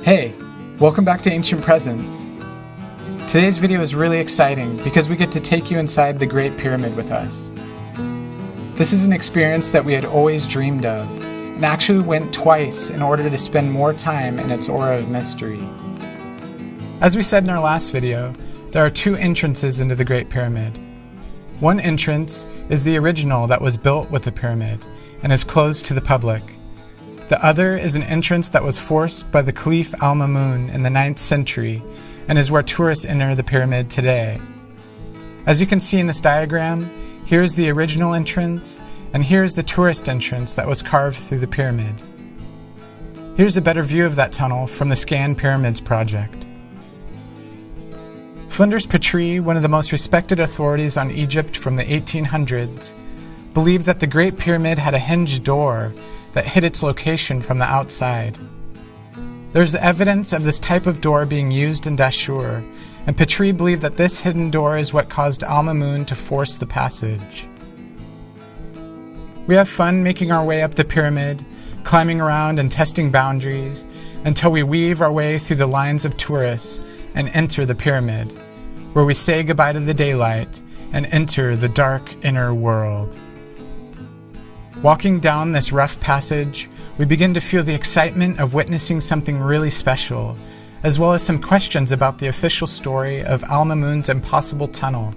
Hey, welcome back to Ancient Presents. Today's video is really exciting because we get to take you inside the Great Pyramid with us. This is an experience that we had always dreamed of, and actually went twice in order to spend more time in its aura of mystery. As we said in our last video, there are two entrances into the Great Pyramid. One entrance is the original that was built with the pyramid and is closed to the public. The other is an entrance that was forced by the Caliph al-Ma'mun in the 9th century and is where tourists enter the pyramid today. As you can see in this diagram, here's the original entrance and here's the tourist entrance that was carved through the pyramid. Here's a better view of that tunnel from the Scan Pyramids project. Flinders Petrie, one of the most respected authorities on Egypt from the 1800s, believed that the Great Pyramid had a hinged door that hid its location from the outside. There's evidence of this type of door being used in Dashur, and Petrie believed that this hidden door is what caused Al-Ma'mun to force the passage. We have fun making our way up the pyramid, climbing around and testing boundaries, until we weave our way through the lines of tourists and enter the pyramid, where we say goodbye to the daylight and enter the dark inner world. Walking down this rough passage, we begin to feel the excitement of witnessing something really special, as well as some questions about the official story of Al-Ma'mun's impossible tunnel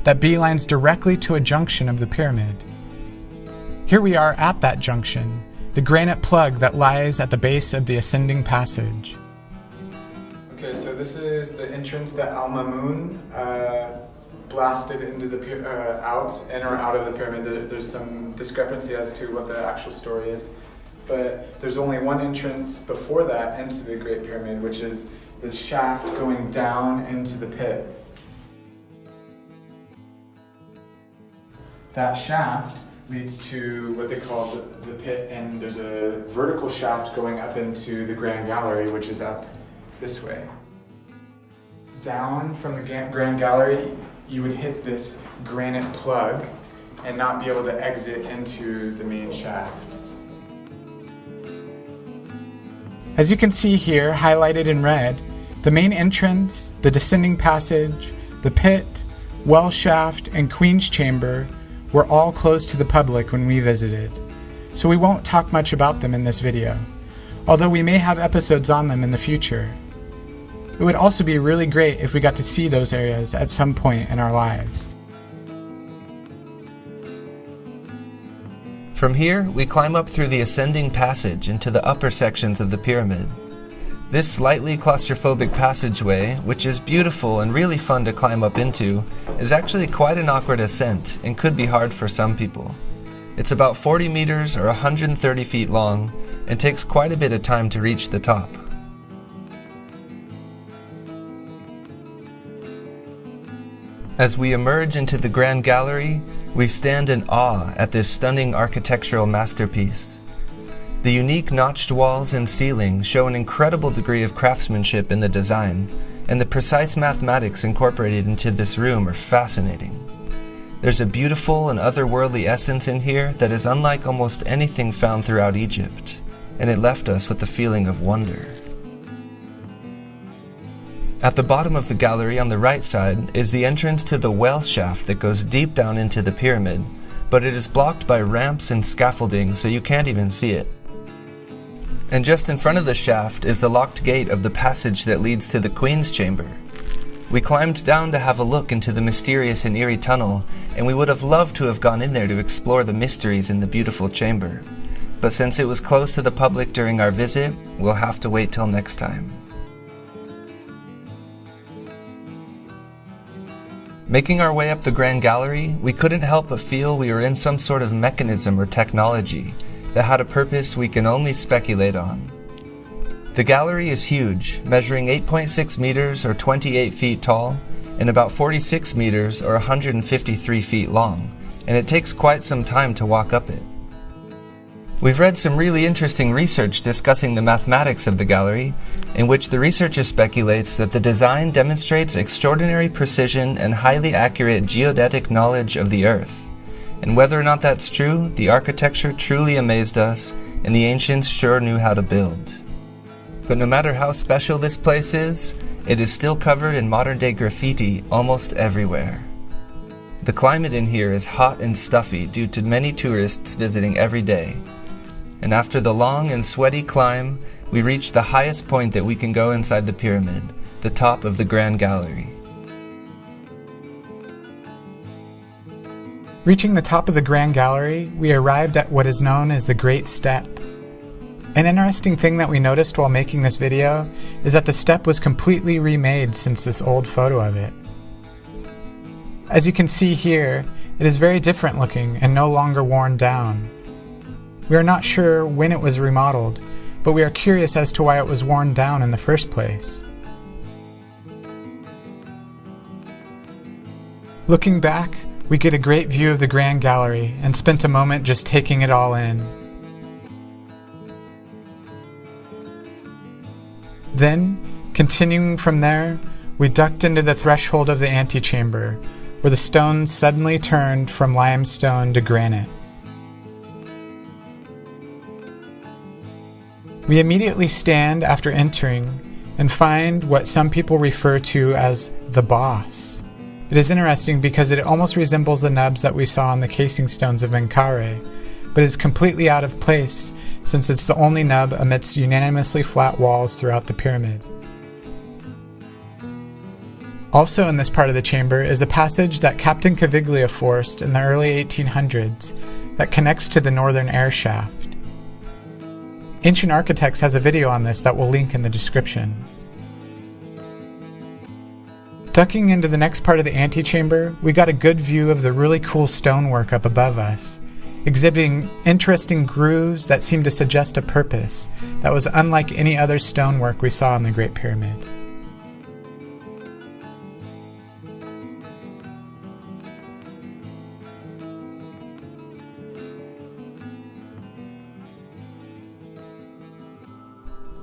that beelines directly to a junction of the pyramid. Here we are at that junction, the granite plug that lies at the base of the ascending passage. Okay, so this is the entrance that Al-Ma'mun blasted into the in or out of the pyramid. There's some discrepancy as to what the actual story is, but there's only one entrance before that into the Great Pyramid, which is the shaft going down into the pit. That shaft leads to what they call the pit, and there's a vertical shaft going up into the Grand Gallery, which is up this way. Down from the Grand Gallery, you would hit this granite plug and not be able to exit into the main shaft. As you can see here, highlighted in red, the main entrance, the descending passage, the pit, well shaft, and Queen's Chamber were all closed to the public when we visited, so we won't talk much about them in this video, although we may have episodes on them in the future. It would also be really great if we got to see those areas at some point in our lives. From here, we climb up through the ascending passage into the upper sections of the pyramid. This slightly claustrophobic passageway, which is beautiful and really fun to climb up into, is actually quite an awkward ascent and could be hard for some people. It's about 40 meters or 130 feet long and takes quite a bit of time to reach the top. As we emerge into the Grand Gallery, we stand in awe at this stunning architectural masterpiece. The unique notched walls and ceiling show an incredible degree of craftsmanship in the design, and the precise mathematics incorporated into this room are fascinating. There's a beautiful and otherworldly essence in here that is unlike almost anything found throughout Egypt, and it left us with a feeling of wonder. At the bottom of the gallery on the right side is the entrance to the well shaft that goes deep down into the pyramid, but it is blocked by ramps and scaffolding so you can't even see it. And just in front of the shaft is the locked gate of the passage that leads to the Queen's Chamber. We climbed down to have a look into the mysterious and eerie tunnel, and we would have loved to have gone in there to explore the mysteries in the beautiful chamber. But since it was closed to the public during our visit, we'll have to wait till next time. Making our way up the Grand Gallery, we couldn't help but feel we were in some sort of mechanism or technology that had a purpose we can only speculate on. The gallery is huge, measuring 8.6 meters or 28 feet tall, and about 46 meters or 153 feet long, and it takes quite some time to walk up it. We've read some really interesting research discussing the mathematics of the gallery, in which the researcher speculates that the design demonstrates extraordinary precision and highly accurate geodetic knowledge of the Earth. And whether or not that's true, the architecture truly amazed us, and the ancients sure knew how to build. But no matter how special this place is, it is still covered in modern-day graffiti almost everywhere. The climate in here is hot and stuffy due to many tourists visiting every day. And after the long and sweaty climb, we reach the highest point that we can go inside the pyramid, the top of the Grand Gallery. Reaching the top of the Grand Gallery, we arrived at what is known as the Great Step. An interesting thing that we noticed while making this video is that the step was completely remade since this old photo of it. As you can see here, it is very different looking and no longer worn down. We are not sure when it was remodeled, but we are curious as to why it was worn down in the first place. Looking back, we get a great view of the Grand Gallery and spent a moment just taking it all in. Then, continuing from there, we ducked into the threshold of the antechamber, where the stones suddenly turned from limestone to granite. We immediately stand after entering and find what some people refer to as the boss. It is interesting because it almost resembles the nubs that we saw on the casing stones of Menkaure, but is completely out of place since it's the only nub amidst unanimously flat walls throughout the pyramid. Also in this part of the chamber is a passage that Captain Caviglia forced in the early 1800s that connects to the northern air shaft. Ancient Architects has a video on this that we'll link in the description. Ducking into the next part of the antechamber, we got a good view of the really cool stonework up above us, exhibiting interesting grooves that seem to suggest a purpose that was unlike any other stonework we saw in the Great Pyramid.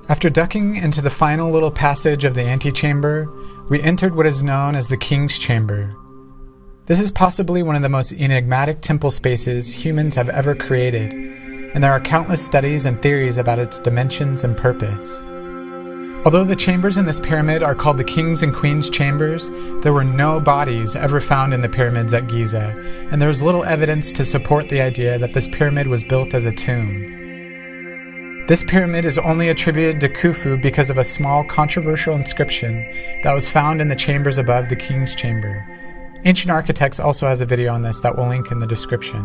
After ducking into the final little passage of the antechamber, we entered what is known as the King's Chamber. This is possibly one of the most enigmatic temple spaces humans have ever created, and there are countless studies and theories about its dimensions and purpose. Although the chambers in this pyramid are called the King's and Queen's Chambers, there were no bodies ever found in the pyramids at Giza, and there is little evidence to support the idea that this pyramid was built as a tomb. This pyramid is only attributed to Khufu because of a small controversial inscription that was found in the chambers above the King's Chamber. Ancient Architects also has a video on this that we'll link in the description.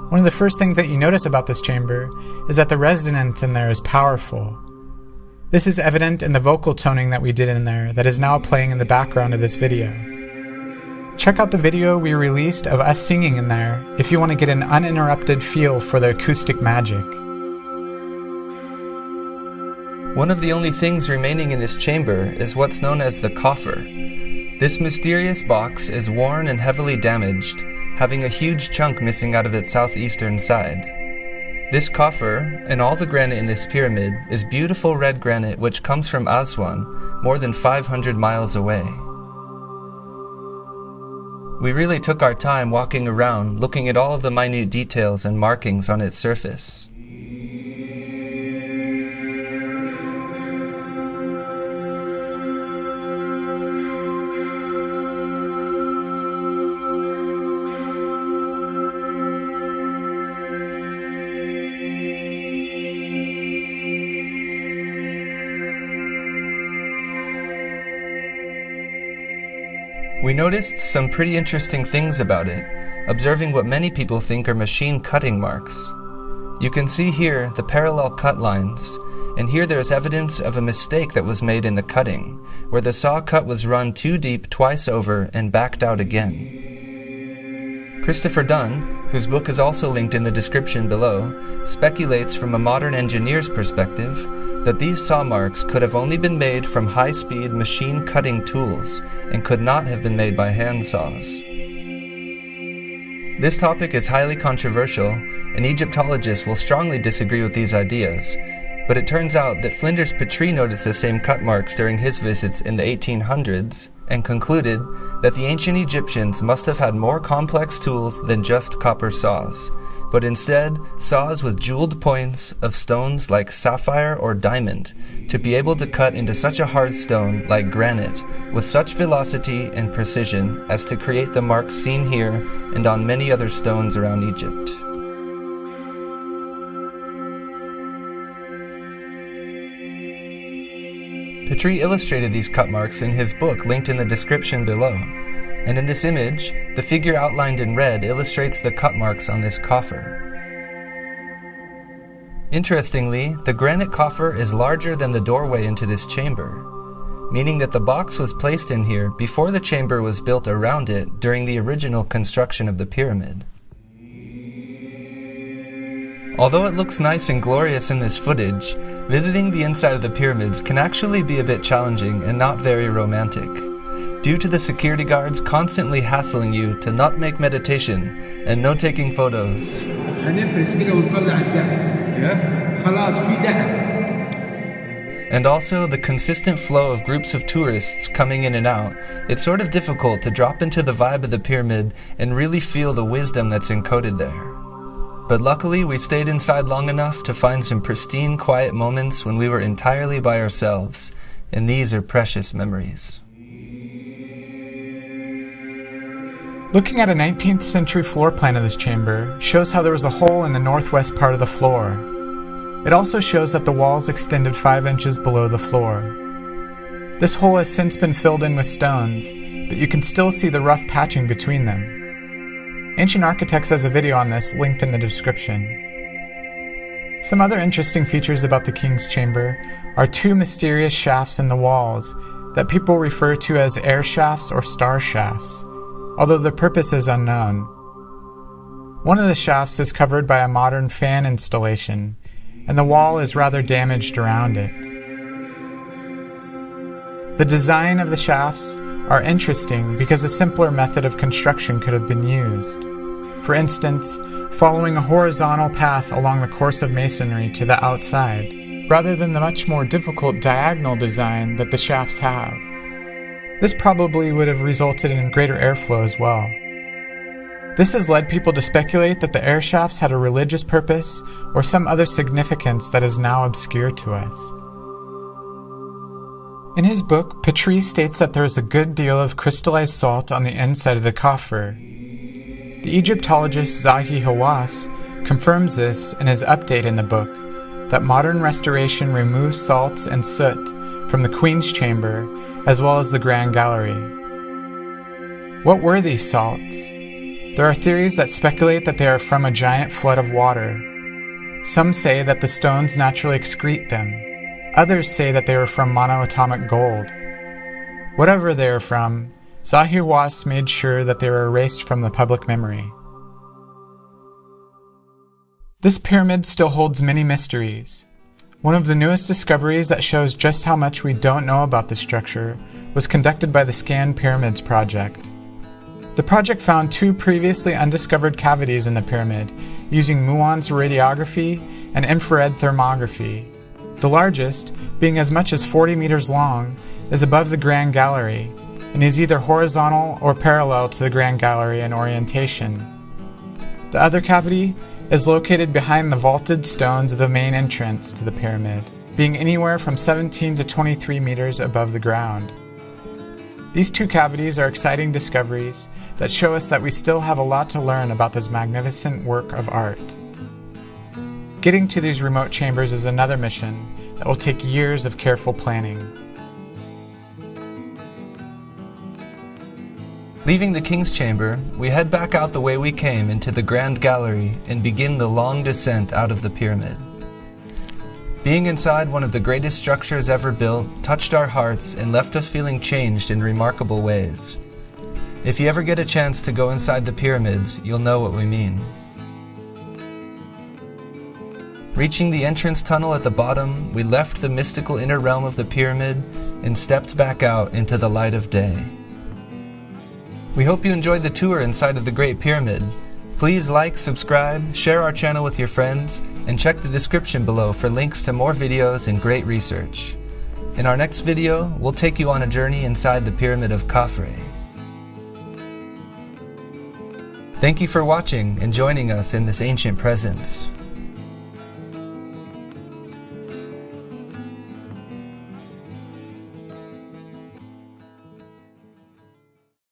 One of the first things that you notice about this chamber is that the resonance in there is powerful. This is evident in the vocal toning that we did in there that is now playing in the background of this video. Check out the video we released of us singing in there if you want to get an uninterrupted feel for the acoustic magic. One of the only things remaining in this chamber is what's known as the coffer. This mysterious box is worn and heavily damaged, having a huge chunk missing out of its southeastern side. This coffer, and all the granite in this pyramid, is beautiful red granite which comes from Aswan, more than 500 miles away. We really took our time walking around, looking at all of the minute details and markings on its surface. We noticed some pretty interesting things about it, observing what many people think are machine cutting marks. You can see here the parallel cut lines, and here there is evidence of a mistake that was made in the cutting, where the saw cut was run too deep twice over and backed out again. Christopher Dunn, whose book is also linked in the description below, speculates from a modern engineer's perspective that these saw marks could have only been made from high-speed machine cutting tools and could not have been made by hand saws. This topic is highly controversial, and Egyptologists will strongly disagree with these ideas, but it turns out that Flinders Petrie noticed the same cut marks during his visits in the 1800s and concluded that the ancient Egyptians must have had more complex tools than just copper saws, but instead saws with jeweled points of stones like sapphire or diamond to be able to cut into such a hard stone like granite with such velocity and precision as to create the marks seen here and on many other stones around Egypt. Petrie illustrated these cut marks in his book linked in the description below, and in this image, the figure outlined in red illustrates the cut marks on this coffer. Interestingly, the granite coffer is larger than the doorway into this chamber, meaning that the box was placed in here before the chamber was built around it during the original construction of the pyramid. Although it looks nice and glorious in this footage, visiting the inside of the pyramids can actually be a bit challenging and not very romantic, due to the security guards constantly hassling you to not make meditation and no taking photos. And also the consistent flow of groups of tourists coming in and out. It's sort of difficult to drop into the vibe of the pyramid and really feel the wisdom that's encoded there. But luckily we stayed inside long enough to find some pristine, quiet moments when we were entirely by ourselves, and these are precious memories. Looking at a 19th century floor plan of this chamber shows how there was a hole in the northwest part of the floor. It also shows that the walls extended 5 inches below the floor. This hole has since been filled in with stones, but you can still see the rough patching between them. Ancient Architects has a video on this linked in the description. Some other interesting features about the King's Chamber are 2 mysterious shafts in the walls that people refer to as air shafts or star shafts, although the purpose is unknown. One of the shafts is covered by a modern fan installation, and the wall is rather damaged around it. The design of the shafts are interesting because a simpler method of construction could have been used. For instance, following a horizontal path along the course of masonry to the outside, rather than the much more difficult diagonal design that the shafts have. This probably would have resulted in greater airflow as well. This has led people to speculate that the air shafts had a religious purpose or some other significance that is now obscure to us. In his book, Petrie states that there is a good deal of crystallized salt on the inside of the coffer. The Egyptologist Zahi Hawass confirms this in his update in the book, that modern restoration removes salts and soot from the Queen's Chamber as well as the Grand Gallery. What were these salts? There are theories that speculate that they are from a giant flood of water. Some say that the stones naturally excrete them. Others say that they were from monoatomic gold. Whatever they are from, Zahi Hawass made sure that they were erased from the public memory. This pyramid still holds many mysteries. One of the newest discoveries that shows just how much we don't know about this structure was conducted by the Scan Pyramids project. The project found 2 previously undiscovered cavities in the pyramid using muon's radiography and infrared thermography. The largest, being as much as 40 meters long, is above the Grand Gallery and is either horizontal or parallel to the Grand Gallery in orientation. The other cavity is located behind the vaulted stones of the main entrance to the pyramid, being anywhere from 17 to 23 meters above the ground. These 2 cavities are exciting discoveries that show us that we still have a lot to learn about this magnificent work of art. Getting to these remote chambers is another mission that will take years of careful planning. Leaving the King's Chamber, we head back out the way we came into the Grand Gallery and begin the long descent out of the pyramid. Being inside one of the greatest structures ever built touched our hearts and left us feeling changed in remarkable ways. If you ever get a chance to go inside the pyramids, you'll know what we mean. Reaching the entrance tunnel at the bottom, we left the mystical inner realm of the pyramid and stepped back out into the light of day. We hope you enjoyed the tour inside of the Great Pyramid. Please like, subscribe, share our channel with your friends, and check the description below for links to more videos and great research. In our next video, we'll take you on a journey inside the Pyramid of Khafre. Thank you for watching and joining us in this ancient presence.